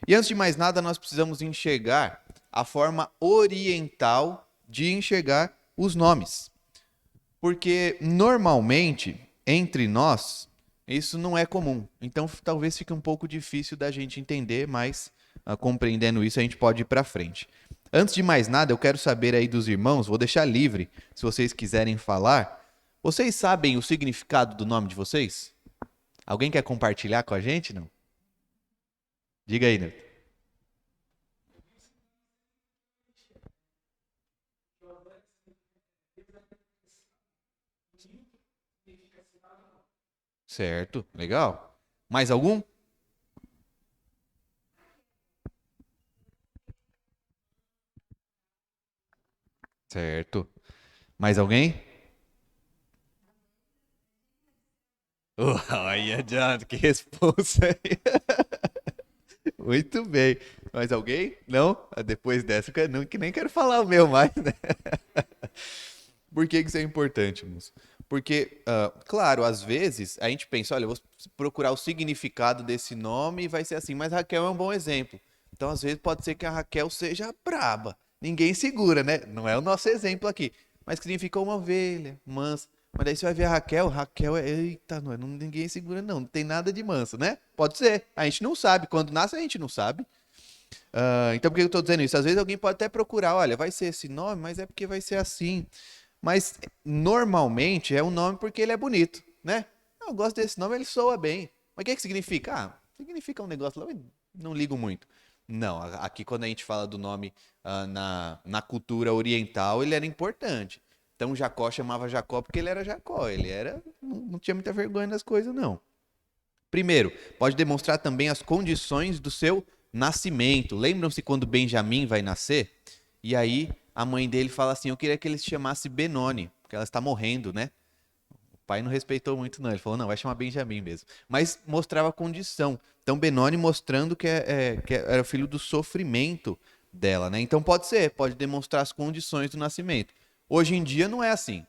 E antes de mais nada, nós precisamos enxergar a forma oriental de enxergar os nomes. Porque normalmente, entre nós, isso não é comum. Então talvez fique um pouco difícil da gente entender, mas compreendendo isso, a gente pode ir para frente. Antes de mais nada, eu quero saber aí dos irmãos, vou deixar livre, se vocês quiserem falar. Vocês sabem o significado do nome de vocês? Alguém quer compartilhar com a gente, não? Diga aí, Neto. Certo, legal. Mais algum? Certo. Mais alguém? Olha, John, que responsa aí. Muito bem. Mais alguém? Não? Depois dessa, que nem quero falar o meu mais, né? Por que isso é importante, moço? Porque, claro, às vezes a gente pensa, olha, eu vou procurar o significado desse nome e vai ser assim, mas Raquel é um bom exemplo. Então, às vezes, pode ser que a Raquel seja braba. Ninguém segura, né? Não é o nosso exemplo aqui. Mas que significa uma ovelha, mansa. Mas daí você vai ver a Raquel, Raquel é. Eita, ninguém segura, não. Não tem nada de manso, né? Pode ser. A gente não sabe. Quando nasce, a gente não sabe. Então, por que eu estou dizendo isso? Às vezes alguém pode até procurar, olha, vai ser esse nome, mas é porque vai ser assim. Mas normalmente é um nome porque ele é bonito, né? Eu gosto desse nome, ele soa bem. Mas o que significa? Significa um negócio lá, eu não ligo muito. Não, aqui quando a gente fala do nome na cultura oriental, ele era importante. Então Jacó chamava Jacó porque ele era Jacó, não tinha muita vergonha das coisas, não. Primeiro, pode demonstrar também as condições do seu nascimento. Lembram-se quando Benjamim vai nascer? E aí a mãe dele fala assim: eu queria que ele se chamasse Benoni, porque ela está morrendo, né? O pai não respeitou muito, não. Ele falou: não, vai chamar Benjamim mesmo. Mas mostrava a condição. Então Benoni mostrando que era filho do sofrimento dela, né? Então pode ser, pode demonstrar as condições do nascimento. Hoje em dia não é assim.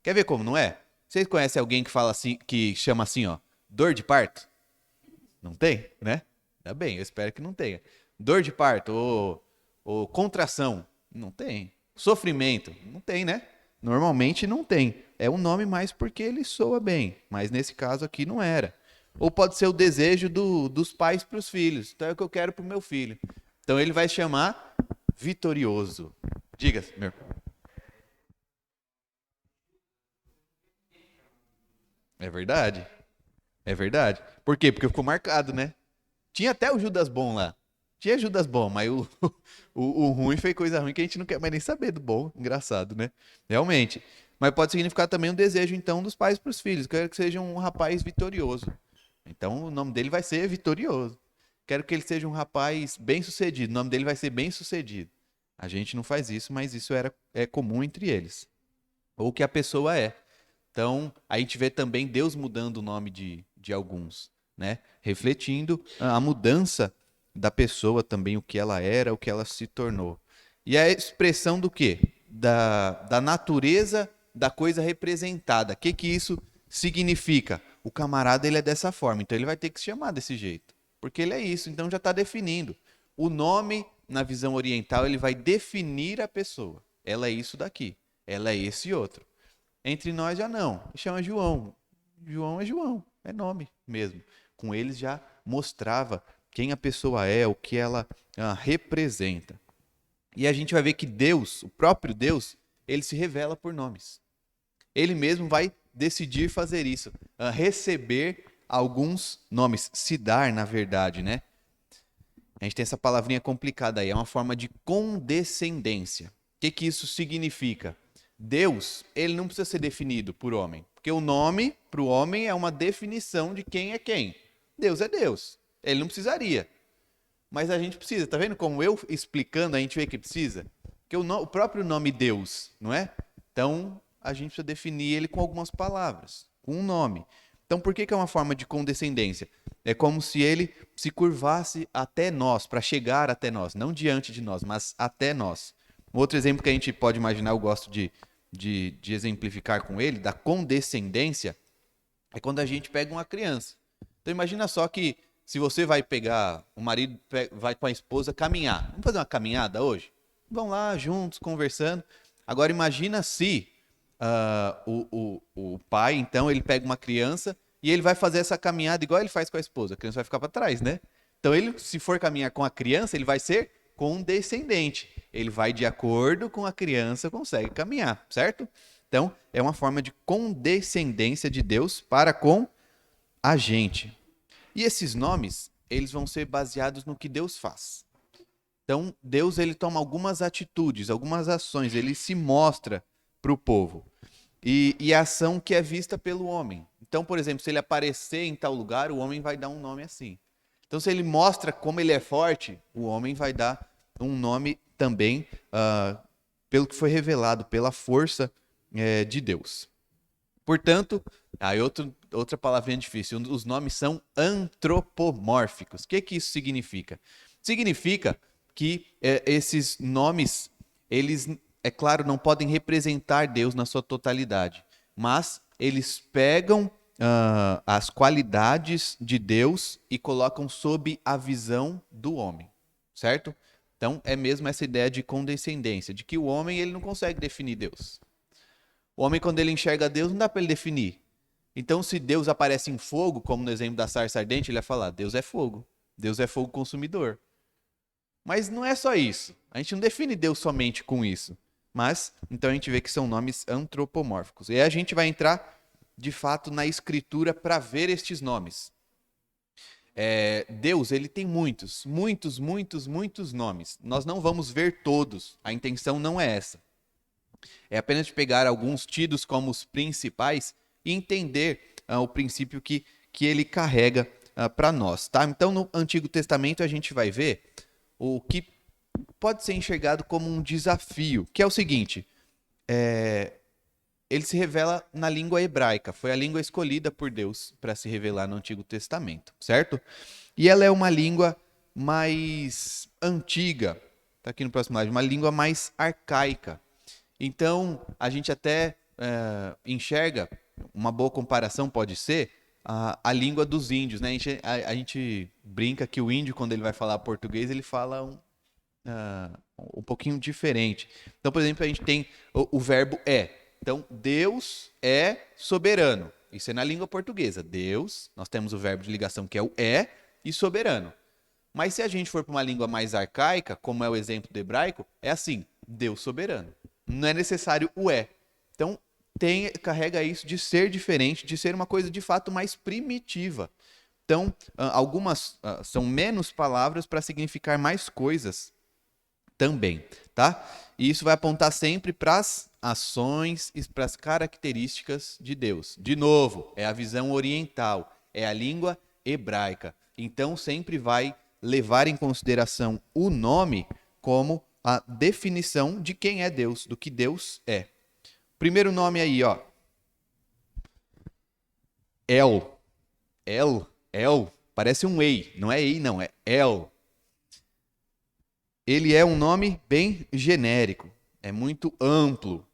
Quer ver como não é? Vocês conhecem alguém que fala assim, que chama assim, ó, dor de parto? Não tem, né? Ainda bem, eu espero que não tenha. Dor de parto ou contração? Não tem. Sofrimento? Não tem, né? Normalmente não tem. É um nome mais porque ele soa bem, mas nesse caso aqui não era. Ou pode ser o desejo dos pais para os filhos. Então é o que eu quero para o meu filho. Então ele vai chamar vitorioso. Diga, meu. É verdade. É verdade. Por quê? Porque ficou marcado, né? Tinha até o Judas Bom lá. Tinha Judas Bom, mas o ruim foi coisa ruim que a gente não quer mais nem saber do bom. Engraçado, né? Realmente. Mas pode significar também um desejo, então, dos pais para os filhos. Quero que seja um rapaz vitorioso. Então, o nome dele vai ser Vitorioso. Quero que ele seja um rapaz bem-sucedido. O nome dele vai ser Bem-sucedido. A gente não faz isso, mas isso é comum entre eles. Ou que a pessoa é. Então, a gente vê também Deus mudando o nome de alguns, né? Refletindo a mudança da pessoa também, o que ela era, o que ela se tornou. E a expressão do quê? Da natureza da coisa representada. O que isso significa? O camarada ele é dessa forma, então ele vai ter que se chamar desse jeito. Porque ele é isso, então já está definindo. O nome, na visão oriental, ele vai definir a pessoa. Ela é isso daqui, ela é esse outro. Entre nós já não. Chama João. João é João, é nome mesmo. Com eles já mostrava quem a pessoa é, o que ela representa. E a gente vai ver que Deus, o próprio Deus, ele se revela por nomes. Ele mesmo vai decidir fazer isso, receber alguns nomes, se dar, na verdade, né? A gente tem essa palavrinha complicada aí, é uma forma de condescendência. O que isso significa? Deus, ele não precisa ser definido por homem, porque o nome para o homem é uma definição de quem é quem. Deus é Deus, ele não precisaria. Mas a gente precisa, tá vendo como eu explicando a gente vê que precisa? Porque o próprio nome Deus, não é? Então, a gente precisa definir ele com algumas palavras, com um nome. Então, por que é uma forma de condescendência? É como se ele se curvasse até nós, para chegar até nós, não diante de nós, mas até nós. Um outro exemplo que a gente pode imaginar, eu gosto de exemplificar com ele, da condescendência, é quando a gente pega uma criança. Então, imagina só que se você vai pegar, o marido vai com a esposa caminhar. Vamos fazer uma caminhada hoje? Vão lá juntos, conversando. Agora, imagina se o pai, então, ele pega uma criança e ele vai fazer essa caminhada igual ele faz com a esposa. A criança vai ficar para trás, né? Então, ele, se for caminhar com a criança, ele vai ser condescendente. Ele vai de acordo com a criança, consegue caminhar, certo? Então, é uma forma de condescendência de Deus para com a gente. E esses nomes, eles vão ser baseados no que Deus faz. Então, Deus, ele toma algumas atitudes, algumas ações, ele se mostra para o povo. E a ação que é vista pelo homem. Então, por exemplo, se ele aparecer em tal lugar, o homem vai dar um nome assim. Então, se ele mostra como ele é forte, o homem vai dar um nome também pelo que foi revelado, pela força de Deus. Portanto, outra palavrinha difícil, os nomes são antropomórficos. O que isso significa? Significa que esses nomes, eles, é claro, não podem representar Deus na sua totalidade, mas eles pegam as qualidades de Deus e colocam sob a visão do homem, certo? Então, é mesmo essa ideia de condescendência, de que o homem ele não consegue definir Deus. O homem, quando ele enxerga Deus, não dá para ele definir. Então, se Deus aparece em fogo, como no exemplo da sarça ardente, ele vai falar, Deus é fogo consumidor. Mas não é só isso. A gente não define Deus somente com isso. Mas, então a gente vê que são nomes antropomórficos. E aí a gente vai entrar, de fato, na escritura para ver estes nomes. Deus, ele tem muitos nomes. Nós não vamos ver todos. A intenção não é essa. É apenas de pegar alguns tidos como os principais e entender o princípio que ele carrega para nós. Tá? Então, no Antigo Testamento, a gente vai ver o que pode ser enxergado como um desafio, que é o seguinte, ele se revela na língua hebraica, foi a língua escolhida por Deus para se revelar no Antigo Testamento, certo? E ela é uma língua mais antiga, está aqui no próximo slide, uma língua mais arcaica. Então, a gente até enxerga, uma boa comparação pode ser, a língua dos índios, né? A gente brinca que o índio, quando ele vai falar português, ele fala um pouquinho diferente. Então, por exemplo, a gente tem o verbo é. Então, Deus é soberano. Isso é na língua portuguesa. Deus, nós temos o verbo de ligação que é o é e soberano. Mas se a gente for para uma língua mais arcaica, como é o exemplo do hebraico, é assim, Deus soberano. Não é necessário o é. Então, carrega isso de ser diferente, de ser uma coisa de fato mais primitiva. Então, algumas são menos palavras para significar mais coisas também, tá? E isso vai apontar sempre para as ações e para as características de Deus. De novo, é a visão oriental, é a língua hebraica. Então, sempre vai levar em consideração o nome como a definição de quem é Deus, do que Deus é. Primeiro nome aí, ó. El. Parece um ei. Não é ei, não. É El. Ele é um nome bem genérico. É muito amplo.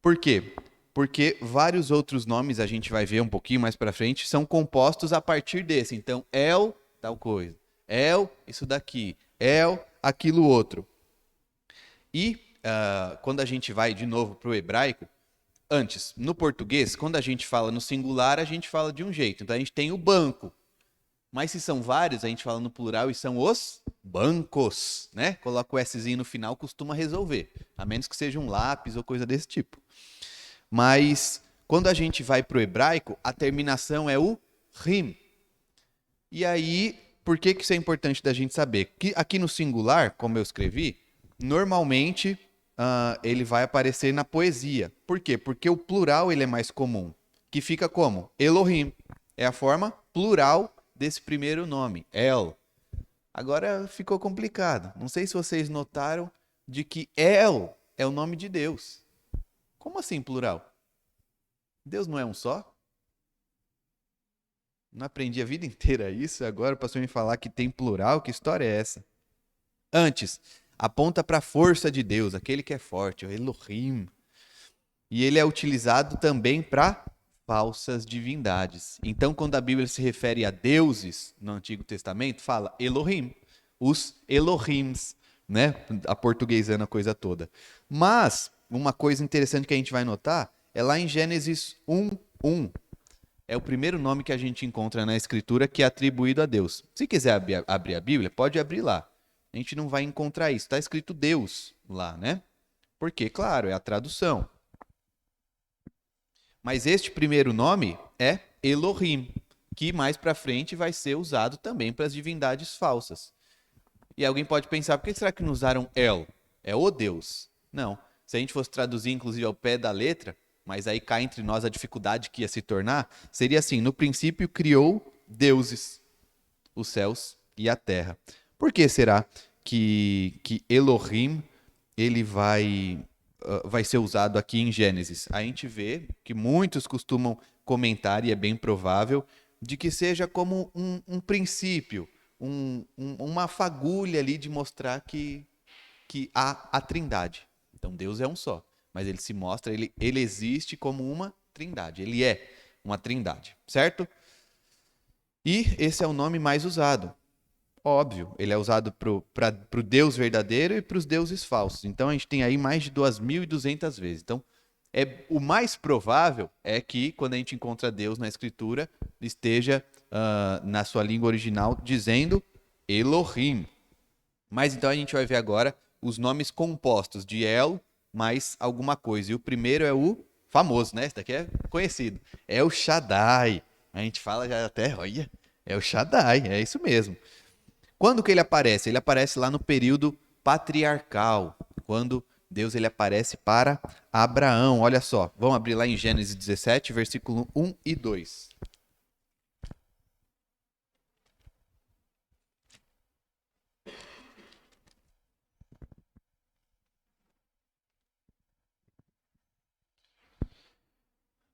Por quê? Porque vários outros nomes, a gente vai ver um pouquinho mais para frente, são compostos a partir desse. Então, El, tal coisa. El, isso daqui. El, aquilo outro. E quando a gente vai de novo para o hebraico, antes, no português, quando a gente fala no singular, a gente fala de um jeito. Então, a gente tem o banco. Mas se são vários, a gente fala no plural e são os bancos, né? Coloca o Szinho no final, costuma resolver. A menos que seja um lápis ou coisa desse tipo. Mas Quando a gente vai para o hebraico, a terminação é o rim. E aí, por que isso é importante da gente saber? Que aqui no singular, como eu escrevi, normalmente ele vai aparecer na poesia. Por quê? Porque o plural ele é mais comum. Que fica como? Elohim. É a forma plural desse primeiro nome, El. Agora ficou complicado. Não sei se vocês notaram de que El é o nome de Deus. Como assim plural? Deus não é um só? Não aprendi a vida inteira isso, agora o pastor me falar que tem plural, que história é essa? Antes, aponta para a força de Deus, aquele que é forte, o Elohim. E ele é utilizado também para falsas divindades. Então, quando a Bíblia se refere a deuses no Antigo Testamento, fala Elohim, os Elohims, né? Aportuguesando a coisa toda. Mas, uma coisa interessante que a gente vai notar é lá em Gênesis 1:1. É o primeiro nome que a gente encontra na Escritura que é atribuído a Deus. Se quiser abrir a Bíblia, pode abrir lá. A gente não vai encontrar isso. Está escrito Deus lá, né? Porque, claro, é a tradução. Mas este primeiro nome é Elohim, que mais para frente vai ser usado também para as divindades falsas. E alguém pode pensar, por que será que não usaram El? É o Deus. Não. Se a gente fosse traduzir, inclusive, ao pé da letra, mas aí cá entre nós a dificuldade que ia se tornar, seria assim: no princípio criou deuses, os céus e a terra. Por que será que Elohim ele vai ser usado aqui em Gênesis? A gente vê que muitos costumam comentar, e é bem provável, de que seja como um princípio, uma fagulha ali de mostrar que há a trindade. Então Deus é um só, mas ele se mostra, ele existe como uma trindade, ele é uma trindade, certo? E esse é o nome mais usado. Óbvio, ele é usado para o Deus verdadeiro e para os deuses falsos. Então a gente tem aí mais de 2.200 vezes. Então, o mais provável é que quando a gente encontra Deus na Escritura, esteja na sua língua original dizendo Elohim. Mas então a gente vai ver agora os nomes compostos de El mais alguma coisa. E o primeiro é o famoso, né? Esse daqui é conhecido. É o Shaddai. A gente fala já até, olha, é o Shaddai, é isso mesmo. Quando que ele aparece? Ele aparece lá no período patriarcal, quando Deus ele aparece para Abraão. Olha só, vamos abrir lá em Gênesis 17, versículo 1 e 2.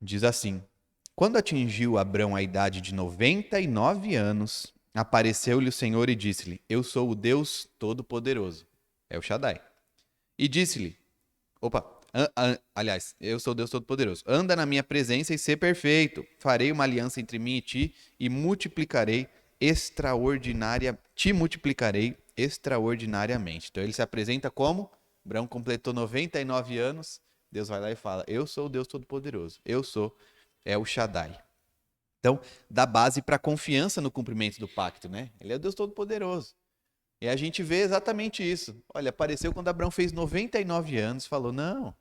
Diz assim: Quando atingiu Abrão a idade de 99 anos, apareceu-lhe o Senhor e disse-lhe: Eu sou o Deus Todo-Poderoso. É o Shaddai. E disse-lhe: Opa, aliás, eu sou o Deus Todo-Poderoso. Anda na minha presença e ser perfeito. Farei uma aliança entre mim e ti e te multiplicarei extraordinariamente. Então ele se apresenta como Abraão completou 99 anos. Deus vai lá e fala: Eu sou o Deus Todo-Poderoso. É o Shaddai. Então, dá base para confiança no cumprimento do pacto, né? Ele é o Deus Todo-Poderoso. E a gente vê exatamente isso. Olha, apareceu quando Abraão fez 99 anos, falou: Não,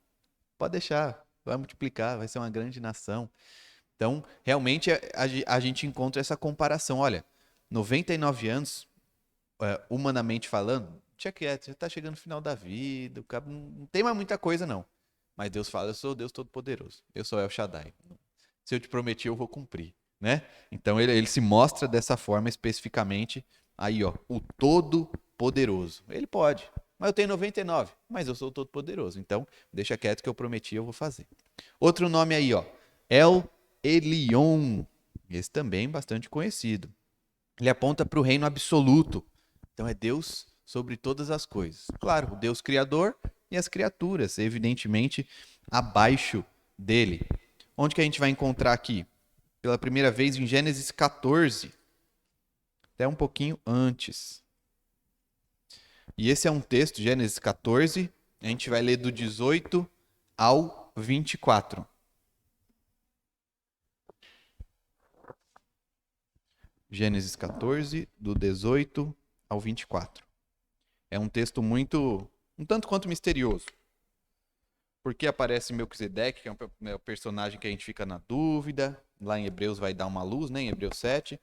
pode deixar, vai multiplicar, vai ser uma grande nação. Então, realmente, a gente encontra essa comparação. Olha, 99 anos, humanamente falando, tinha quieto, já está chegando no final da vida, o cara não tem mais muita coisa, não. Mas Deus fala: Eu sou o Deus Todo-Poderoso, eu sou El Shaddai. Se eu te prometi, eu vou cumprir, né? Então ele se mostra dessa forma especificamente aí, ó, o Todo-Poderoso. Ele pode, mas eu tenho 99, mas eu sou o Todo-Poderoso. Então, deixa quieto que eu prometi, eu vou fazer. Outro nome aí, ó, El Elyon. Esse também bastante conhecido. Ele aponta para o reino absoluto. Então é Deus sobre todas as coisas. Claro, o Deus criador e as criaturas, evidentemente, abaixo dele. Onde que a gente vai encontrar aqui? Pela primeira vez em Gênesis 14, até um pouquinho antes. E esse é um texto, Gênesis 14, a gente vai ler do 18 ao 24. Gênesis 14, do 18 ao 24. É um texto um tanto quanto misterioso. Por que aparece Melquisedeque, que é um personagem que a gente fica na dúvida. Lá em Hebreus vai dar uma luz, né? Em Hebreus 7.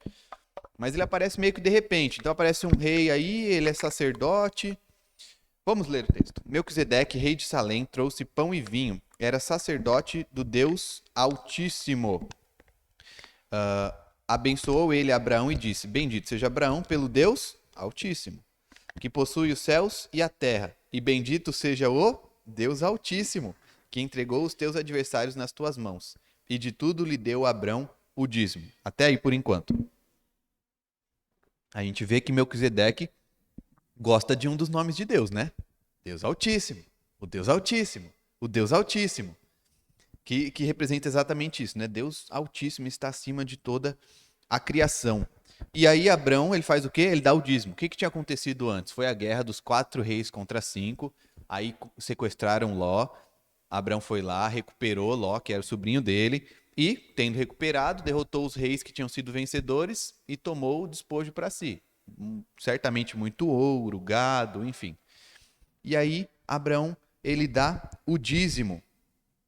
Mas ele aparece meio que de repente. Então aparece um rei aí, ele é sacerdote. Vamos ler o texto. Melquisedeque, rei de Salém, trouxe pão e vinho. Era sacerdote do Deus Altíssimo. Abençoou ele a Abraão e disse: Bendito seja Abraão pelo Deus Altíssimo, que possui os céus e a terra. E bendito seja o Deus Altíssimo, que entregou os teus adversários nas tuas mãos. E de tudo lhe deu a Abrão o dízimo. Até aí por enquanto. A gente vê que Melquisedeque gosta de um dos nomes de Deus, né? Deus Altíssimo, o Deus Altíssimo, o Deus Altíssimo. Que representa exatamente isso, né? Deus Altíssimo está acima de toda a criação. E aí Abrão, ele faz o quê? Ele dá o dízimo. O que tinha acontecido antes? Foi a guerra dos 4 reis contra 5. Aí sequestraram Ló. Abrão foi lá, recuperou Ló, que era o sobrinho dele. E, tendo recuperado, derrotou os reis que tinham sido vencedores e tomou o despojo para si. Certamente muito ouro, gado, enfim. E aí Abrão, ele dá o dízimo.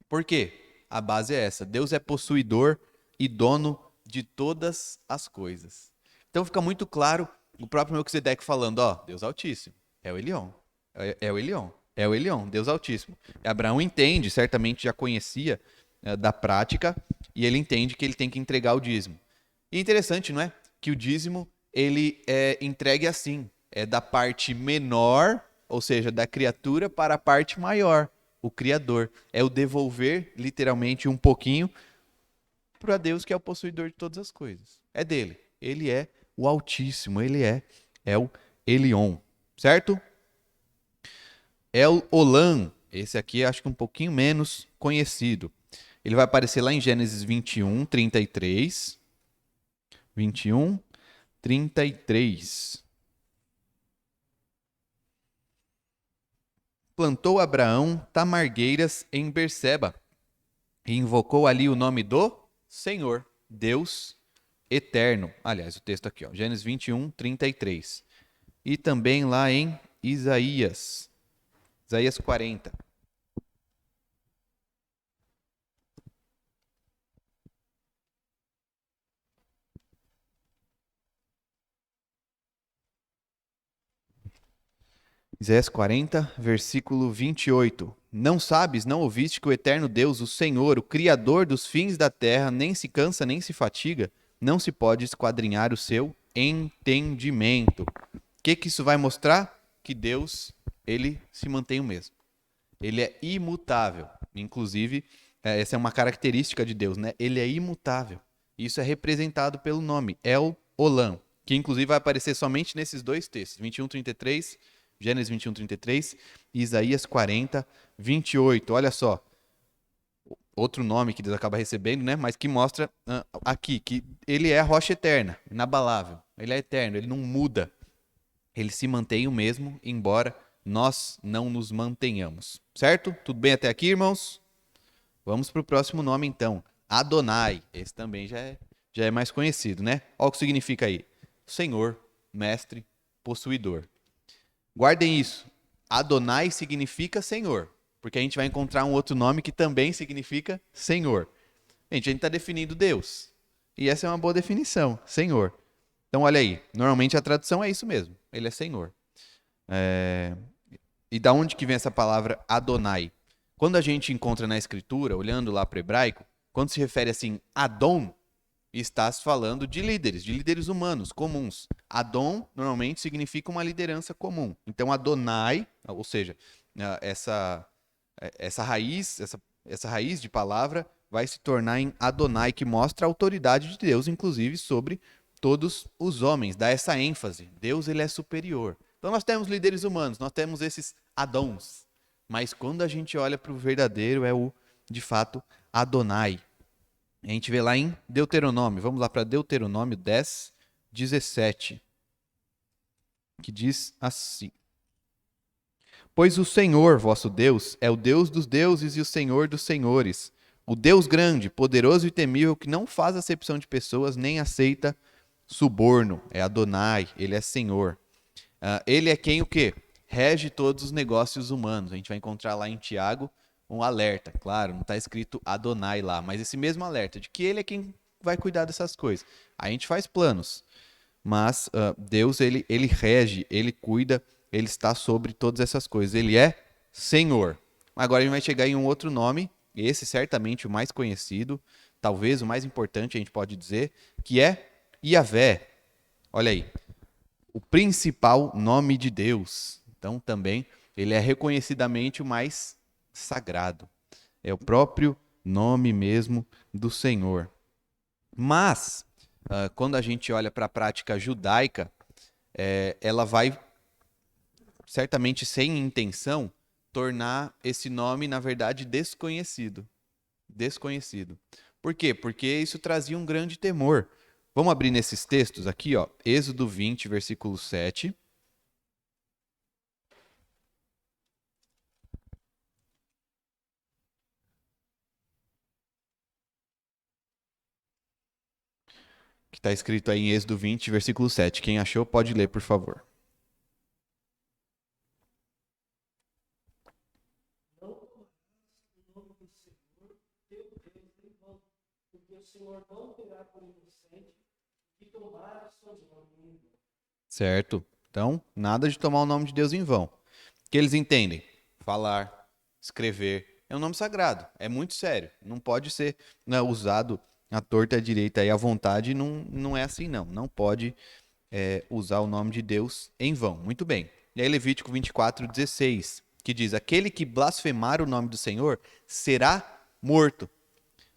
Por quê? A base é essa. Deus é possuidor e dono de todas as coisas. Então fica muito claro o próprio Melquisedeque falando, ó, Deus Altíssimo, é o Elion, é o Elion, é o Elion, Deus Altíssimo. E Abraão entende, certamente já conhecia da prática, e ele entende que ele tem que entregar o dízimo. E interessante, não é? Que o dízimo, ele é entregue assim, é da parte menor, ou seja, da criatura, para a parte maior, o Criador. É o devolver, literalmente, um pouquinho para Deus, que é o possuidor de todas as coisas. É dele. Ele é o Altíssimo, ele é o Elion, certo? El Olam, esse aqui acho que um pouquinho menos conhecido. Ele vai aparecer lá em Gênesis 21, 33. 21, 33. Plantou Abraão tamargueiras em Berseba e invocou ali o nome do Senhor, Deus eterno. Aliás, o texto aqui, ó, Gênesis 21, 33. E também lá em Isaías 40. Isaías 40, versículo 28. Não sabes, não ouviste que o eterno Deus, o Senhor, o Criador dos fins da terra, nem se cansa, nem se fatiga, não se pode esquadrinhar o seu entendimento. O que isso vai mostrar? Que Deus, ele se mantém o mesmo. Ele é imutável. Inclusive, essa é uma característica de Deus, né? Ele é imutável. Isso é representado pelo nome El Olam, que inclusive vai aparecer somente nesses dois textos, 21, 33, Gênesis 21, 33 e Isaías 40, 28. Olha só, outro nome que Deus acaba recebendo, né? Mas que mostra aqui que ele é a rocha eterna, inabalável. Ele é eterno, ele não muda. Ele se mantém o mesmo, embora nós não nos mantenhamos. Certo? Tudo bem até aqui, irmãos? Vamos para o próximo nome, então. Adonai. Esse também já é mais conhecido, né? Olha o que significa aí. Senhor, mestre, possuidor. Guardem isso. Adonai significa Senhor, porque a gente vai encontrar um outro nome que também significa Senhor. A gente está definindo Deus. E essa é uma boa definição, Senhor. Então, olha aí. Normalmente a tradução é isso mesmo. Ele é Senhor. E da onde que vem essa palavra Adonai? Quando a gente encontra na Escritura, olhando lá para o hebraico, quando se refere assim, Adon, está se falando de líderes humanos, comuns. Adon, normalmente, significa uma liderança comum. Então, Adonai, ou seja, essa raiz de palavra vai se tornar em Adonai, que mostra a autoridade de Deus, inclusive, sobre todos os homens. Dá essa ênfase. Deus, ele é superior. Então, nós temos líderes humanos, nós temos esses Adons. Mas quando a gente olha para o verdadeiro, é de fato, Adonai. A gente vê lá em Deuteronômio. Vamos lá para Deuteronômio 10, 17. Que diz assim: Pois o Senhor, vosso Deus, é o Deus dos deuses e o Senhor dos senhores. O Deus grande, poderoso e temível, que não faz acepção de pessoas, nem aceita suborno. É Adonai, ele é Senhor. Ele é quem o quê? Rege todos os negócios humanos. A gente vai encontrar lá em Tiago, um alerta. Claro, não está escrito Adonai lá, mas esse mesmo alerta de que ele é quem vai cuidar dessas coisas. A gente faz planos, mas Deus, ele rege, ele cuida, ele está sobre todas essas coisas. Ele é Senhor. Agora a gente vai chegar em um outro nome, esse certamente o mais conhecido, talvez o mais importante, a gente pode dizer, que é Yahvé. Olha aí, o principal nome de Deus. Então também ele é reconhecidamente o mais sagrado. É o próprio nome mesmo do Senhor. Mas, quando a gente olha para a prática judaica, ela vai, certamente sem intenção, tornar esse nome, na verdade, desconhecido. Desconhecido. Por quê? Porque isso trazia um grande temor. Vamos abrir nesses textos aqui, ó. Êxodo 20, versículo 7. Que está escrito aí em Êxodo 20, versículo 7. Quem achou, pode ler, por favor. Não tomarás o nome do Senhor, teu Deus, em vão, porque o Senhor não terá por inocente que tomar o seu nome em vão. Certo? Então, nada de tomar o nome de Deus em vão. O que eles entendem? Falar, escrever. É um nome sagrado. É muito sério. Não pode ser, né, usado à torta e à direita e à vontade. Não, não é assim, não. Não pode usar o nome de Deus em vão. Muito bem. E aí Levítico 24, 16, que diz: aquele que blasfemar o nome do Senhor será morto.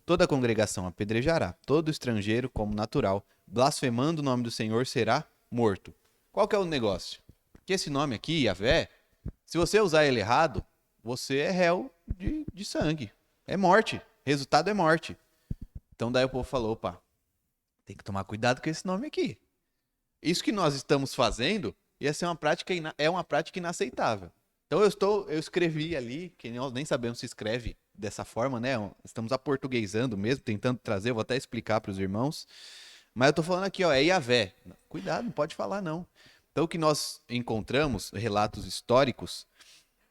Toda a congregação apedrejará. Todo estrangeiro, como natural, blasfemando o nome do Senhor, será morto. Qual que é o negócio? Que esse nome aqui, Yahvé, se você usar ele errado, você é réu de sangue. É morte. Resultado é morte. Então daí o povo falou, opa, tem que tomar cuidado com esse nome aqui. Isso que nós estamos fazendo ia ser uma prática, é uma prática inaceitável. Então eu escrevi ali, que nós nem sabemos se escreve dessa forma, né? Estamos aportuguesando mesmo, tentando trazer, eu vou até explicar para os irmãos. Mas eu estou falando aqui, ó, é Yahvé. Cuidado, não pode falar não. Então o que nós encontramos, relatos históricos,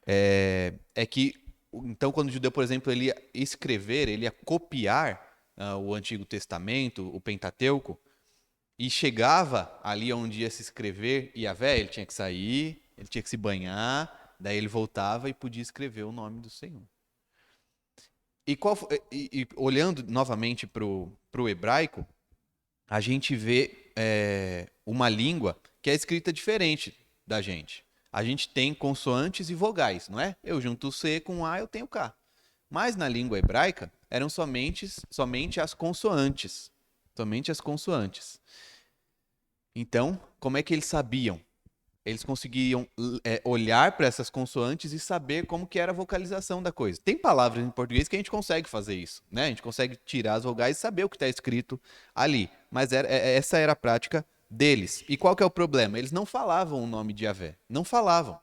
é que, então quando o judeu, por exemplo, ele ia escrever, ele ia copiar o Antigo Testamento, o Pentateuco, e chegava ali onde ia se escrever Yahvé, ele tinha que sair, ele tinha que se banhar, daí ele voltava e podia escrever o nome do Senhor. E olhando novamente para o hebraico, a gente vê uma língua que é escrita diferente da gente. A gente tem consoantes e vogais, não é? Eu junto o C com o A, eu tenho K. Mas na língua hebraica eram somente as consoantes. Somente as consoantes. Então, como é que eles sabiam? Eles conseguiam olhar para essas consoantes e saber como que era a vocalização da coisa. Tem palavras em português que a gente consegue fazer isso, né? A gente consegue tirar as vogais e saber o que está escrito ali. Mas essa era a prática deles. E qual que é o problema? Eles não falavam o nome de Yahvé. Não falavam.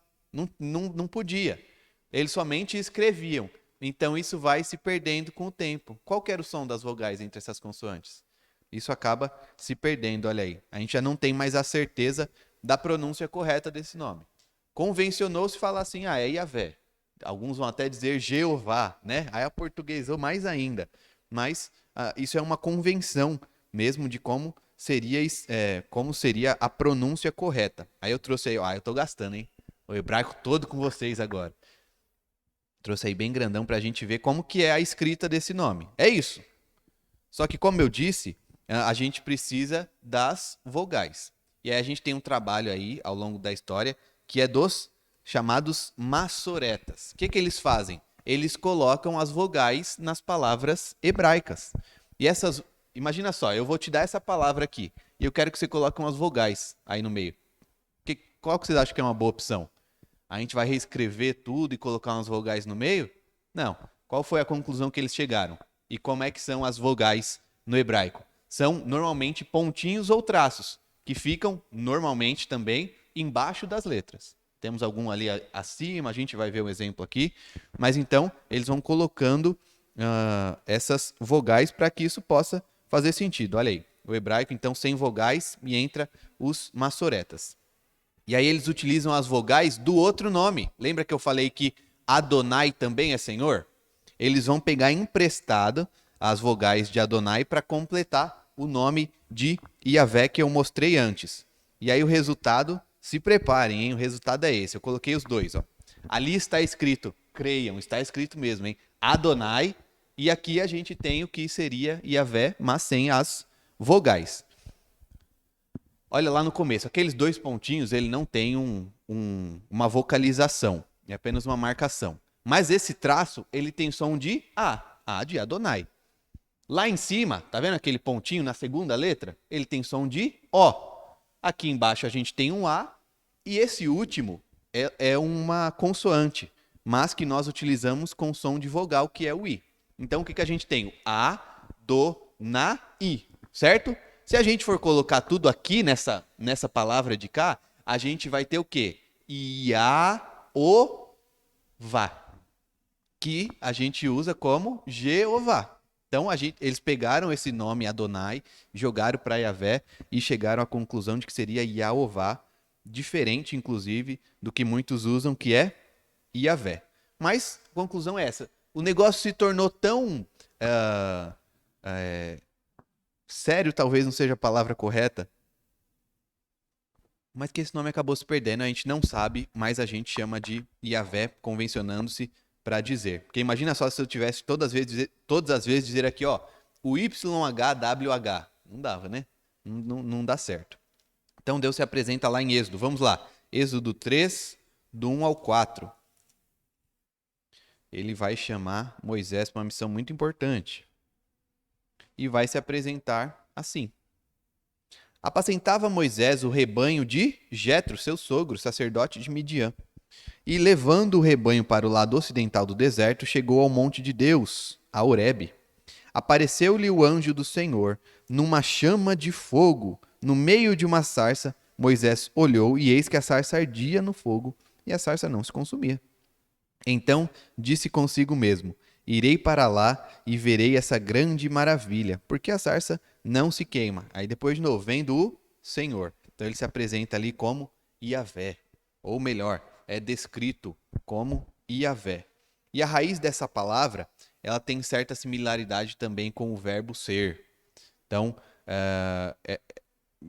Não podia. Eles somente escreviam. Então isso vai se perdendo com o tempo. Qual que era o som das vogais entre essas consoantes? Isso acaba se perdendo, olha aí. A gente já não tem mais a certeza da pronúncia correta desse nome. Convencionou-se falar assim, é Yahvé. Alguns vão até dizer Jeová, né? Aí aportuguesou mais ainda. Mas isso é uma convenção mesmo de como seria a pronúncia correta. Aí eu trouxe aí, eu tô gastando, hein? O hebraico todo com vocês agora. Trouxe aí bem grandão para a gente ver como que é a escrita desse nome. É isso. Só que, como eu disse, a gente precisa das vogais. E aí a gente tem um trabalho aí, ao longo da história, que é dos chamados massoretas. O que eles fazem? Eles colocam as vogais nas palavras hebraicas. E essas... Imagina só, eu vou te dar essa palavra aqui, e eu quero que você coloque umas vogais aí no meio. Qual que vocês acham que é uma boa opção? A gente vai reescrever tudo e colocar umas vogais no meio? Não. Qual foi a conclusão que eles chegaram? E como é que são as vogais no hebraico? São normalmente pontinhos ou traços, que ficam normalmente também embaixo das letras. Temos algum ali acima, a gente vai ver um exemplo aqui. Mas então, eles vão colocando essas vogais para que isso possa fazer sentido. Olha aí, o hebraico, então, sem vogais e entra os massoretas. E aí eles utilizam as vogais do outro nome. Lembra que eu falei que Adonai também é Senhor? eles vão pegar emprestado as vogais de Adonai para completar o nome de Yahvé que eu mostrei antes. E aí o resultado, se preparem, hein? O resultado é esse. Eu coloquei os dois, ó. Ali está escrito, creiam, está escrito mesmo, hein? Adonai. E aqui a gente tem o que seria Yahvé, mas sem as vogais. Olha lá no começo, aqueles dois pontinhos, ele não tem uma vocalização, é apenas uma marcação. Mas esse traço, ele tem som de A de Adonai. Lá em cima, tá vendo aquele pontinho na segunda letra? Ele tem som de O. Aqui embaixo a gente tem um A, e esse último é uma consoante, mas que nós utilizamos com som de vogal, que é o I. Então, o que a gente tem? O A, Do, Na, I, certo? Se a gente for colocar tudo aqui nessa palavra de cá, a gente vai ter o quê? Iaová, que a gente usa como Jeová. Então, eles pegaram esse nome Adonai, jogaram para Yahvé e chegaram à conclusão de que seria Yahová, diferente, inclusive, do que muitos usam, que é Yahvé. Mas a conclusão é essa. O negócio se tornou tão sério, talvez não seja a palavra correta, mas que esse nome acabou se perdendo, a gente não sabe, mas a gente chama de Yahvé, convencionando-se para dizer. Porque imagina só se eu tivesse todas as vezes dizer aqui, ó, o YHWH. Não dava, né? Não dá certo. Então Deus se apresenta lá em Êxodo. Vamos lá. Êxodo 3, do 1 ao 4. Ele vai chamar Moisés para uma missão muito importante. E vai se apresentar assim. Apacentava Moisés o rebanho de Jetro, seu sogro, sacerdote de Midian. E levando o rebanho para o lado ocidental do deserto, chegou ao monte de Deus, a Horebe. Apareceu-lhe o anjo do Senhor, numa chama de fogo, no meio de uma sarça. Moisés olhou, e eis que a sarça ardia no fogo, e a sarça não se consumia. Então disse consigo mesmo: irei para lá e verei essa grande maravilha, porque a sarça não se queima. Aí depois de novo, vem do Senhor. Então ele se apresenta ali como Yahvé, ou melhor, é descrito como Yahvé. E a raiz dessa palavra, ela tem certa similaridade também com o verbo ser. Então,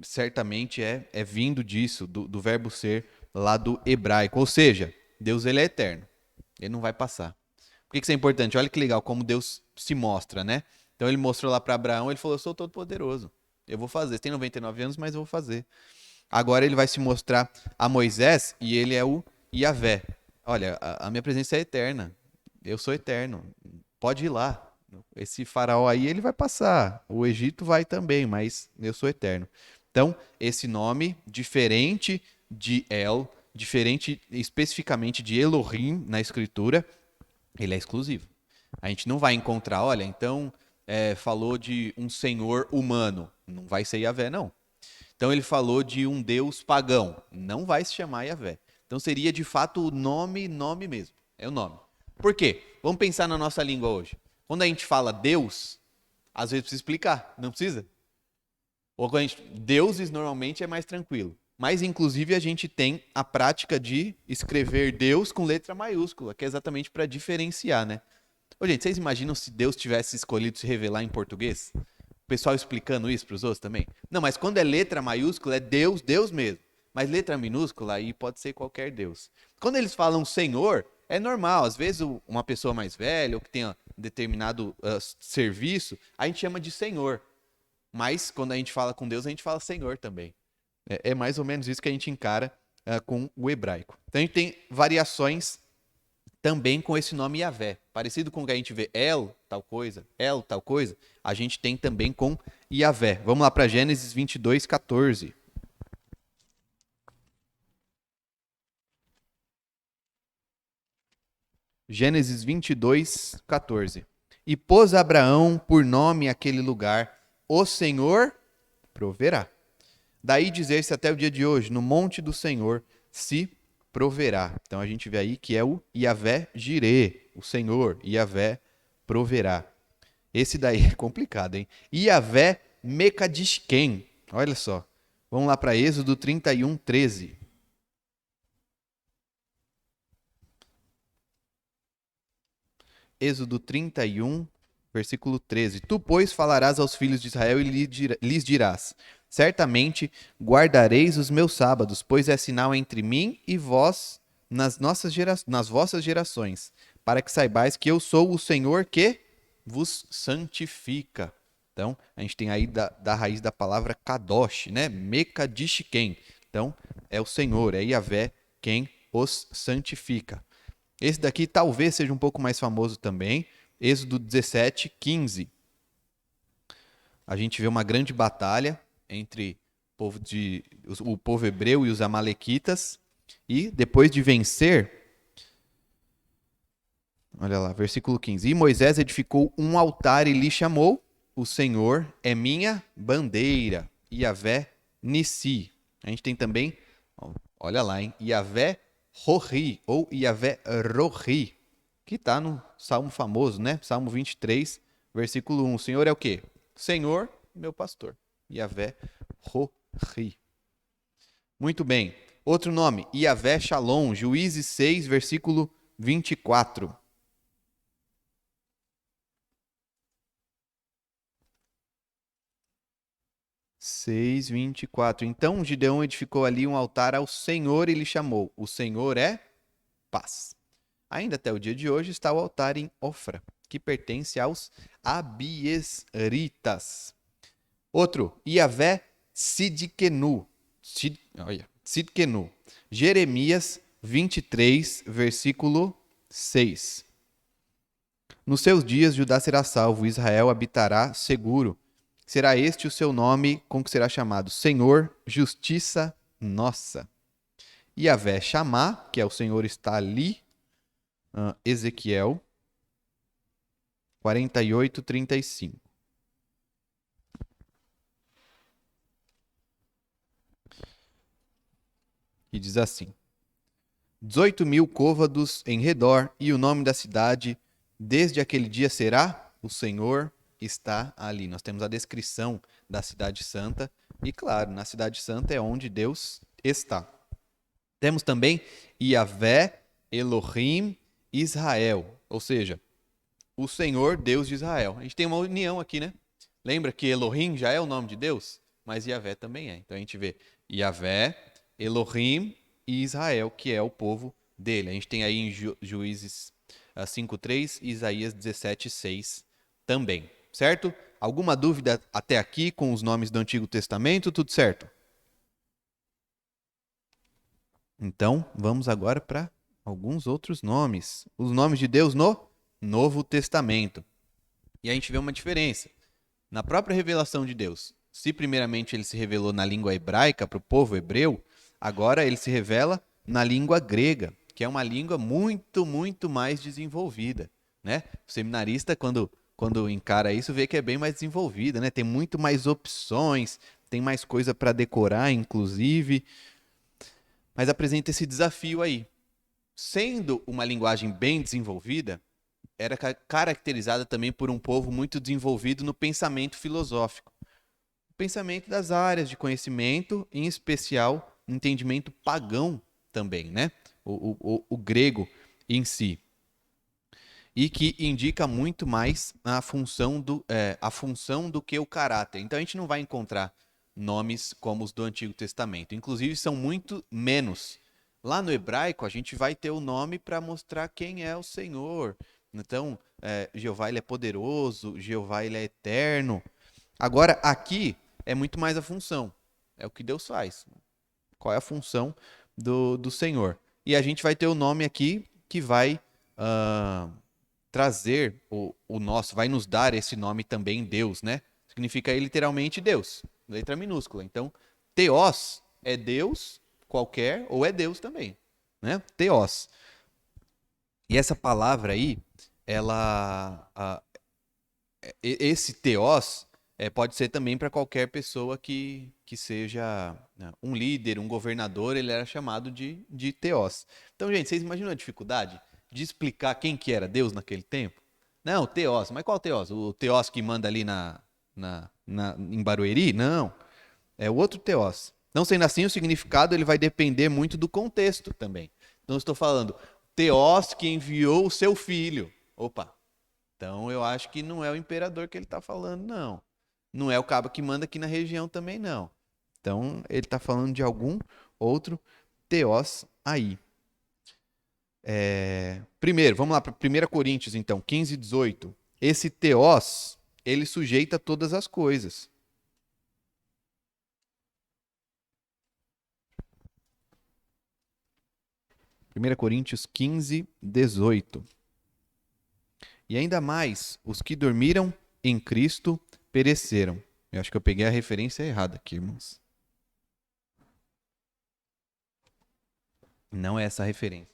certamente é vindo disso, do verbo ser lá do hebraico. Ou seja, Deus ele é eterno, ele não vai passar. Por que isso é importante? Olha que legal como Deus se mostra, né? Então ele mostrou lá para Abraão, ele falou, eu sou todo poderoso, eu vou fazer. Você tem 99 anos, mas eu vou fazer. Agora ele vai se mostrar a Moisés e ele é o Yahvé. Olha, a minha presença é eterna, eu sou eterno, pode ir lá. Esse faraó aí, ele vai passar, o Egito vai também, mas eu sou eterno. Então, esse nome, diferente de El, diferente especificamente de Elohim na escritura, ele é exclusivo. A gente não vai encontrar, olha, então falou de um senhor humano, não vai ser Yahvé, não. Então ele falou de um deus pagão, não vai se chamar Yahvé. Então seria de fato o nome mesmo, é o nome. Por quê? Vamos pensar na nossa língua hoje. Quando a gente fala Deus, às vezes precisa explicar, não precisa? Ou quando deuses normalmente é mais tranquilo. Mas, inclusive, a gente tem a prática de escrever Deus com letra maiúscula, que é exatamente para diferenciar, né? Ô, gente, vocês imaginam se Deus tivesse escolhido se revelar em português? O pessoal explicando isso para os outros também? Não, mas quando é letra maiúscula, é Deus, Deus mesmo. Mas letra minúscula, aí pode ser qualquer Deus. Quando eles falam Senhor, é normal. Às vezes, uma pessoa mais velha, ou que tenha determinado serviço, a gente chama de Senhor. Mas, quando a gente fala com Deus, a gente fala Senhor também. É mais ou menos isso que a gente encara com o hebraico. Então a gente tem variações também com esse nome Yahvé. Parecido com o que a gente vê El, tal coisa, a gente tem também com Yahvé. Vamos lá para Gênesis 22, 14. Gênesis 22, 14. E pôs Abraão por nome aquele lugar, o Senhor proverá. Daí dizer-se até o dia de hoje, no monte do Senhor se proverá. Então a gente vê aí que é o Yahvé Jireh, o Senhor, Yahvé proverá. Esse daí é complicado, hein? Yahvé Mekadishken. Olha só. Vamos lá para Êxodo 31, 13. Êxodo 31, versículo 13. Tu, pois, falarás aos filhos de Israel e lhes dirás: certamente guardareis os meus sábados, pois é sinal entre mim e vós nas vossas gerações, para que saibais que eu sou o Senhor que vos santifica. Então, a gente tem aí da raiz da palavra kadosh, né? Mekadishken. Então, é o Senhor, é Yahvé quem os santifica. Esse daqui talvez seja um pouco mais famoso também. Êxodo 17, 15. A gente vê uma grande batalha entre o povo hebreu e os amalequitas. E depois de vencer, olha lá, versículo 15. E Moisés edificou um altar e lhe chamou: o Senhor é minha bandeira. Yahvé Nissi. A gente tem também, olha lá, hein? Yahvé Rohi, ou Yahvé Rohi, que está no salmo famoso, né? Salmo 23, versículo 1. O Senhor é o quê? Senhor, meu pastor. Yahvé Rohi. Muito bem. Outro nome, Yahvé Shalom, Juízes 6, versículo 24. Seis, 24. Então Gideão edificou ali um altar ao Senhor e lhe chamou: o Senhor é paz. Ainda até o dia de hoje está o altar em Ofra, que pertence aos abiesritas. Outro, Yahvé Sidkenu. Sidkenu. Jeremias 23, versículo 6. Nos seus dias Judá será salvo, Israel habitará seguro. Será este o seu nome com que será chamado: Senhor, justiça nossa. Yahvé Chamá, que é o Senhor está ali, Ezequiel 48, 35. E diz assim: 18.000 côvados em redor, e o nome da cidade, desde aquele dia será: o Senhor está ali. Nós temos a descrição da cidade santa, e claro, na cidade santa é onde Deus está. Temos também Yahvé Elohim Israel, ou seja, o Senhor Deus de Israel. A gente tem uma união aqui, né? Lembra que Elohim já é o nome de Deus? Mas Yahvé também é. Então a gente vê Yahvé, Elohim e Israel, que é o povo dele. A gente tem aí em Juízes 5:3 e Isaías 17:6 também, certo? Alguma dúvida até aqui com os nomes do Antigo Testamento? Tudo certo? Então, vamos agora para alguns outros nomes. Os nomes de Deus no Novo Testamento. E a gente vê uma diferença. Na própria revelação de Deus, se primeiramente ele se revelou na língua hebraica para o povo hebreu, agora ele se revela na língua grega, que é uma língua muito, muito mais desenvolvida, né? O seminarista, quando encara isso, vê que é bem mais desenvolvida, né? Tem muito mais opções, tem mais coisa para decorar, inclusive. Mas apresenta esse desafio aí. Sendo uma linguagem bem desenvolvida, era caracterizada também por um povo muito desenvolvido no pensamento filosófico. O pensamento das áreas de conhecimento, em especial, entendimento pagão também, né? O grego em si. E que indica muito mais a função do que o caráter. Então a gente não vai encontrar nomes como os do Antigo Testamento. Inclusive são muito menos. Lá no hebraico a gente vai ter o nome para mostrar quem é o Senhor. Então, Jeová ele é poderoso, Jeová ele é eterno. Agora aqui é muito mais a função. É o que Deus faz. Qual é a função do Senhor? E a gente vai ter o nome aqui que vai trazer o nosso, vai nos dar esse nome também, Deus, né? Significa aí literalmente Deus, letra minúscula. Então, Theos é Deus qualquer ou é Deus também, né? Theos. E essa palavra aí, esse Theos pode ser também para qualquer pessoa que seja, né, um líder, um governador, ele era chamado de Theos. Então, gente, vocês imaginam a dificuldade de explicar quem que era Deus naquele tempo? Não, Theos, mas qual Theos? O Theos que manda ali em Barueri? Não, é o outro Theos. Não sendo assim, o significado ele vai depender muito do contexto também. Então, eu estou falando, Theos que enviou o seu filho. Opa, Então eu acho que não é o imperador que ele está falando, não. Não é o cabo que manda aqui na região também, não. Então ele está falando de algum outro teós aí. Primeiro, vamos lá para 1 Coríntios, então, 15 e 18. Esse teós, ele sujeita todas as coisas. Primeira Coríntios 15, 18. E ainda mais, os que dormiram em Cristo pereceram. Eu acho que eu peguei a referência errada aqui, irmãos. Não é essa a referência.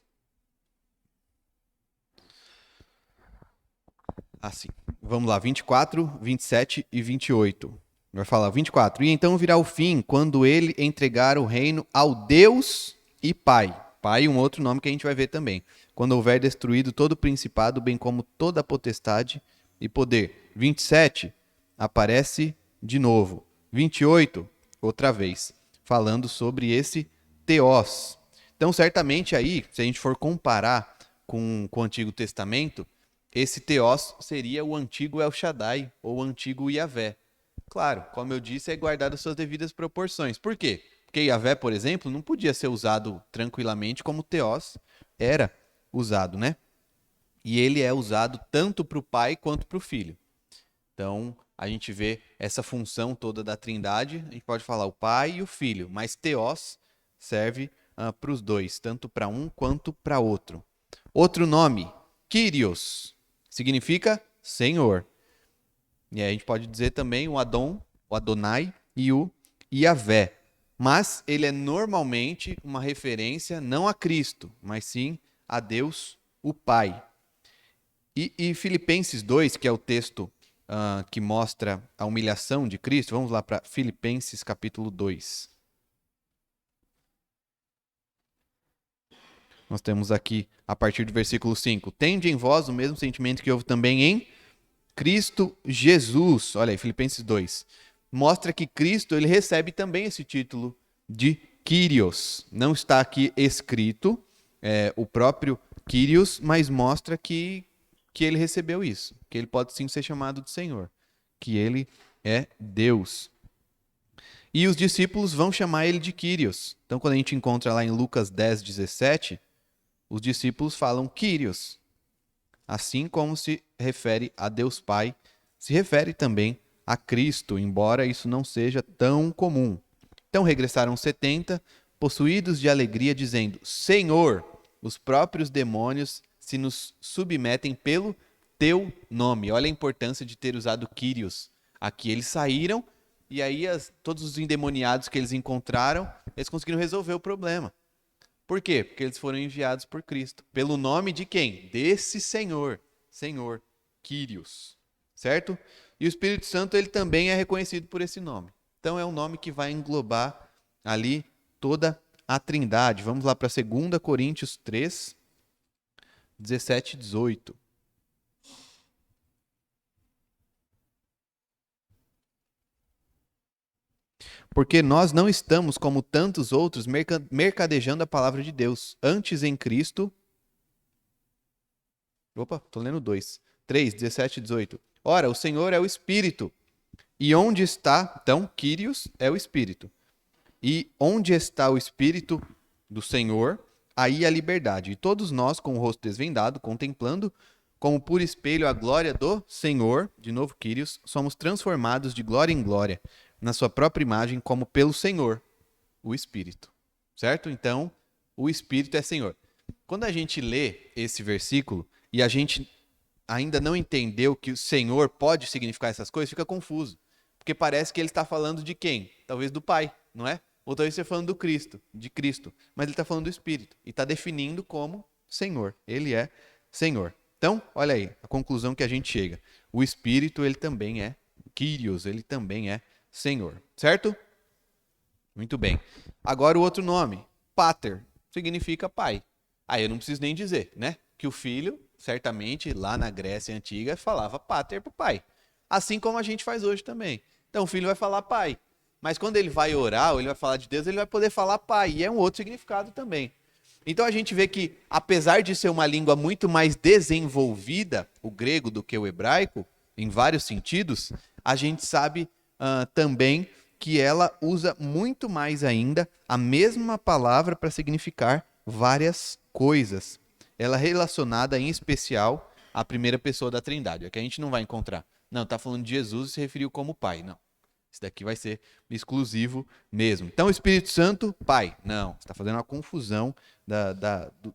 Assim. Vamos lá, 24, 27 e 28. Vai falar 24. E então virá o fim, quando ele entregar o reino ao Deus e Pai. Pai, um outro nome que a gente vai ver também. Quando houver destruído todo o principado, bem como toda a potestade e poder. 27, aparece de novo. 28, outra vez, falando sobre esse teós. Então, certamente aí, se a gente for comparar com o Antigo Testamento, esse teós seria o antigo El Shaddai, ou o antigo Yahvé. Claro, como eu disse, é guardado as suas devidas proporções. Por quê? Porque Yahvé, por exemplo, não podia ser usado tranquilamente como teós era usado, né? E ele é usado tanto para o pai quanto para o filho. Então, a gente vê essa função toda da Trindade, a gente pode falar o pai e o filho, mas teós serve para os dois, tanto para um quanto para outro. Outro nome, Kyrios, significa Senhor. E aí a gente pode dizer também o Adon, o Adonai e o Yahvé. Mas ele é normalmente uma referência não a Cristo, mas sim a Deus, o Pai. E Filipenses 2, que é o texto que mostra a humilhação de Cristo, vamos lá para Filipenses capítulo 2. Nós temos aqui, a partir do versículo 5, tende em vós o mesmo sentimento que houve também em Cristo Jesus. Olha aí, Filipenses 2. Mostra que Cristo ele recebe também esse título de Kyrios. Não está aqui escrito o próprio Kyrios, mas mostra que ele recebeu isso. Que ele pode sim ser chamado de Senhor. Que ele é Deus. E os discípulos vão chamar ele de Kyrios. Então, quando a gente encontra lá em Lucas 10, 17, os discípulos falam Kyrios. Assim como se refere a Deus Pai, se refere também a Cristo, embora isso não seja tão comum. Então regressaram 70, possuídos de alegria, dizendo: Senhor, os próprios demônios se nos submetem pelo teu nome. Olha a importância de ter usado Kyrios. Aqui eles saíram e aí todos os endemoniados que eles encontraram, eles conseguiram resolver o problema. Por quê? Porque eles foram enviados por Cristo. Pelo nome de quem? Desse Senhor. Senhor, Kyrios. Certo? E o Espírito Santo, ele também é reconhecido por esse nome. Então é um nome que vai englobar ali toda a Trindade. Vamos lá para 2 Coríntios 3, 17 e 18. Porque nós não estamos, como tantos outros, mercadejando a palavra de Deus. Antes em Cristo... Opa, estou lendo 2. 3, 17 e 18. Ora, o Senhor é o Espírito. E onde está... Então, Kyrios é o Espírito. E onde está o Espírito do Senhor, aí a liberdade. E todos nós, com o rosto desvendado, contemplando, como por espelho a glória do Senhor, de novo Kyrios, somos transformados de glória em glória, na sua própria imagem, como pelo Senhor, o Espírito. Certo? Então, o Espírito é Senhor. Quando a gente lê esse versículo e a gente ainda não entendeu que o Senhor pode significar essas coisas, fica confuso. Porque parece que ele está falando de quem? Talvez do Pai, não é? Ou talvez você falando do Cristo, de Cristo. Mas ele está falando do Espírito. E está definindo como Senhor. Ele é Senhor. Então, olha aí, a conclusão que a gente chega. O Espírito, ele também é Kyrios, ele também é Senhor. Certo? Muito bem. Agora o outro nome, Pater, significa pai. Aí eu não preciso nem dizer, né? Que o filho, certamente, lá na Grécia Antiga, falava Pater para o pai. Assim como a gente faz hoje também. Então o filho vai falar pai. Mas quando ele vai orar ou ele vai falar de Deus, ele vai poder falar pai. E é um outro significado também. Então a gente vê que, apesar de ser uma língua muito mais desenvolvida, o grego, do que o hebraico, em vários sentidos, a gente sabe também que ela usa muito mais ainda a mesma palavra para significar várias coisas. Ela é relacionada em especial à primeira pessoa da Trindade, é que a gente não vai encontrar. Não, está falando de Jesus e se referiu como Pai. Não. Isso daqui vai ser exclusivo mesmo. Então, o Espírito Santo, Pai. Não, você está fazendo uma confusão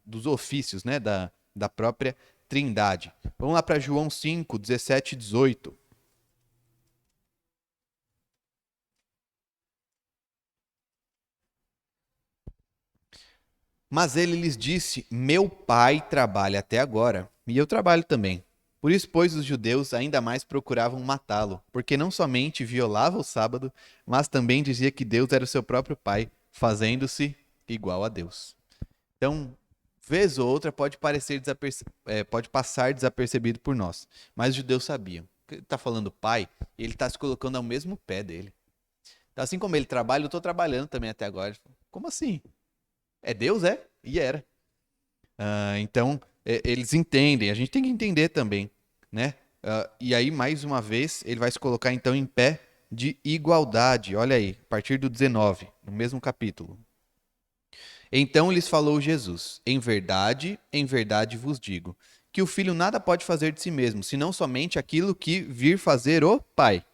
dos ofícios, né? Da própria Trindade. Vamos lá para João 5, 17 e 18. Mas ele lhes disse: Meu pai trabalha até agora, e eu trabalho também. Por isso, pois, os judeus ainda mais procuravam matá-lo, porque não somente violava o sábado, mas também dizia que Deus era o seu próprio pai, fazendo-se igual a Deus. Então, vez ou outra, pode passar desapercebido por nós, mas os judeus sabiam. Ele está falando pai, ele está se colocando ao mesmo pé dele. Então, assim como ele trabalha, eu estou trabalhando também até agora. Como assim? É Deus, é? E era. Então, eles entendem, a gente tem que entender também, né? E aí, mais uma vez, ele vai se colocar então em pé de igualdade. Olha aí, a partir do 19, no mesmo capítulo. Então lhes falou Jesus: em verdade vos digo, que o filho nada pode fazer de si mesmo, senão somente aquilo que vir fazer o Pai.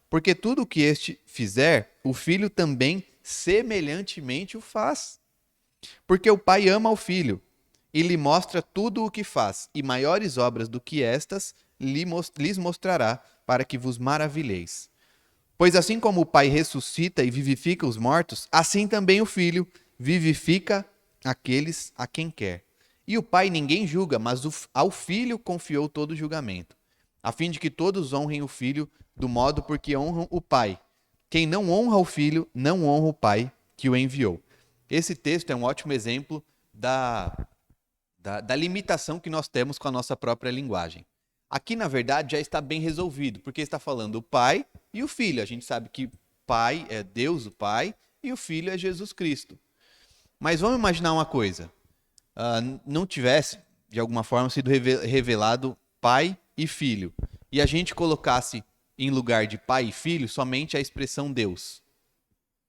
Porque tudo o que este fizer, o filho também semelhantemente o faz. Porque o Pai ama o Filho e lhe mostra tudo o que faz, e maiores obras do que estas lhes mostrará, para que vos maravilheis. Pois assim como o Pai ressuscita e vivifica os mortos, assim também o Filho vivifica aqueles a quem quer. E o Pai ninguém julga, mas ao Filho confiou todo o julgamento, a fim de que todos honrem o Filho do modo por que honram o Pai. Quem não honra o Filho, não honra o Pai que o enviou. Esse texto é um ótimo exemplo da limitação que nós temos com a nossa própria linguagem. Aqui, na verdade, já está bem resolvido, porque está falando o Pai e o Filho. A gente sabe que Pai é Deus, o Pai, e o Filho é Jesus Cristo. Mas vamos imaginar uma coisa. Não tivesse, de alguma forma, sido revelado Pai e Filho, e a gente colocasse em lugar de Pai e Filho somente a expressão Deus.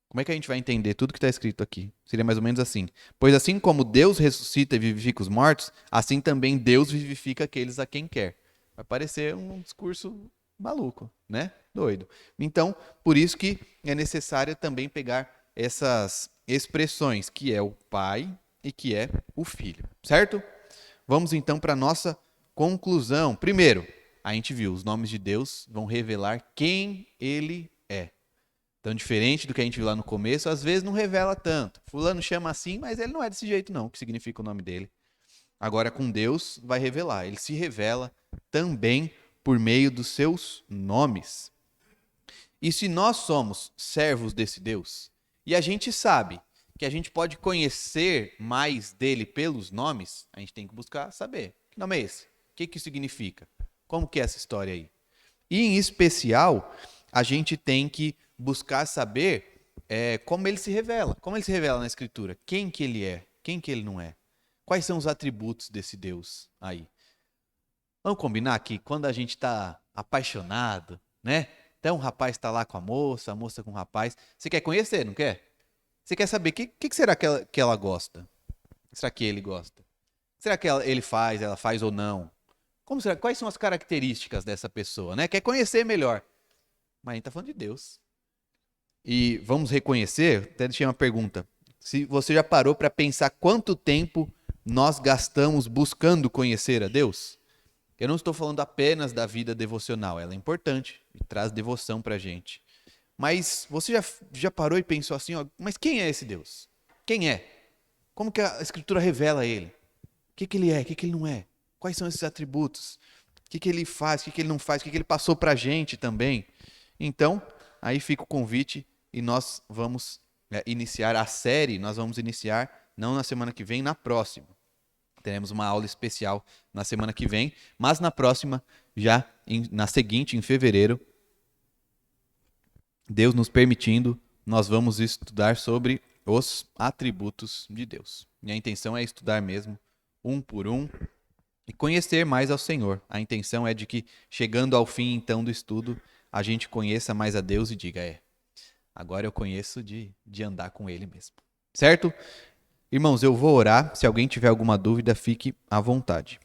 Como é que a gente vai entender tudo que está escrito aqui? Seria mais ou menos assim. Pois assim como Deus ressuscita e vivifica os mortos, assim também Deus vivifica aqueles a quem quer. Vai parecer um discurso maluco, né? Doido. Então, por isso que é necessário também pegar essas expressões, que é o Pai e que é o Filho, certo? Vamos então para a nossa conclusão. Primeiro, a gente viu, os nomes de Deus vão revelar quem Ele é. Então, diferente do que a gente viu lá no começo, às vezes não revela tanto. Fulano chama assim, mas ele não é desse jeito não, o que significa o nome dele. Agora, com Deus, vai revelar. Ele se revela também por meio dos seus nomes. E se nós somos servos desse Deus, e a gente sabe que a gente pode conhecer mais dele pelos nomes, a gente tem que buscar saber. Que nome é esse? O que isso significa? Como que é essa história aí? E, em especial, a gente tem que buscar saber como ele se revela. Como ele se revela na Escritura. Quem que ele é, quem que ele não é. Quais são os atributos desse Deus aí? Vamos combinar que quando a gente está apaixonado, né? Então o rapaz está lá com a moça com o rapaz. Você quer conhecer, não quer? Você quer saber o que será que ela gosta? O que será que ele gosta? O que será que ele faz, ela faz ou não? Quais são as características dessa pessoa, né? Quer conhecer melhor. Mas a gente está falando de Deus. E vamos reconhecer, até deixei uma pergunta. Se você já parou para pensar quanto tempo nós gastamos buscando conhecer a Deus? Eu não estou falando apenas da vida devocional, ela é importante e traz devoção para a gente. Mas você já parou e pensou assim, ó, mas quem é esse Deus? Quem é? Como que a Escritura revela ele? O que ele é, o que ele não é? Quais são esses atributos? O que ele faz, o que ele não faz, o que ele passou para a gente também? Então, aí fica o convite e nós vamos iniciar a série, nós vamos iniciar não na semana que vem, na próxima. Teremos uma aula especial na semana que vem, mas na próxima, na seguinte, em fevereiro, Deus nos permitindo, nós vamos estudar sobre os atributos de Deus. Minha intenção é estudar mesmo, um por um, e conhecer mais ao Senhor. A intenção é de que, chegando ao fim, então, do estudo, a gente conheça mais a Deus e diga, agora eu conheço de andar com Ele mesmo. Certo? Irmãos, eu vou orar. Se alguém tiver alguma dúvida, fique à vontade.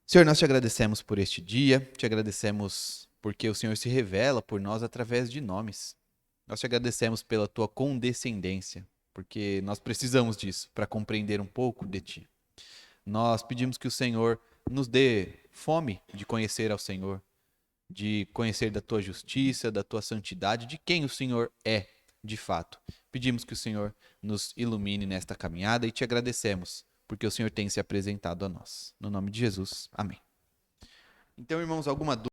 Senhor, nós te agradecemos por este dia, te agradecemos porque o Senhor se revela por nós através de nomes. Nós te agradecemos pela tua condescendência, porque nós precisamos disso para compreender um pouco de ti. Nós pedimos que o Senhor nos dê fome de conhecer ao Senhor, de conhecer da tua justiça, da tua santidade, de quem o Senhor é de fato. Pedimos que o Senhor nos ilumine nesta caminhada e te agradecemos, porque o Senhor tem se apresentado a nós. No nome de Jesus, amém. Então, irmãos, alguma dúvida?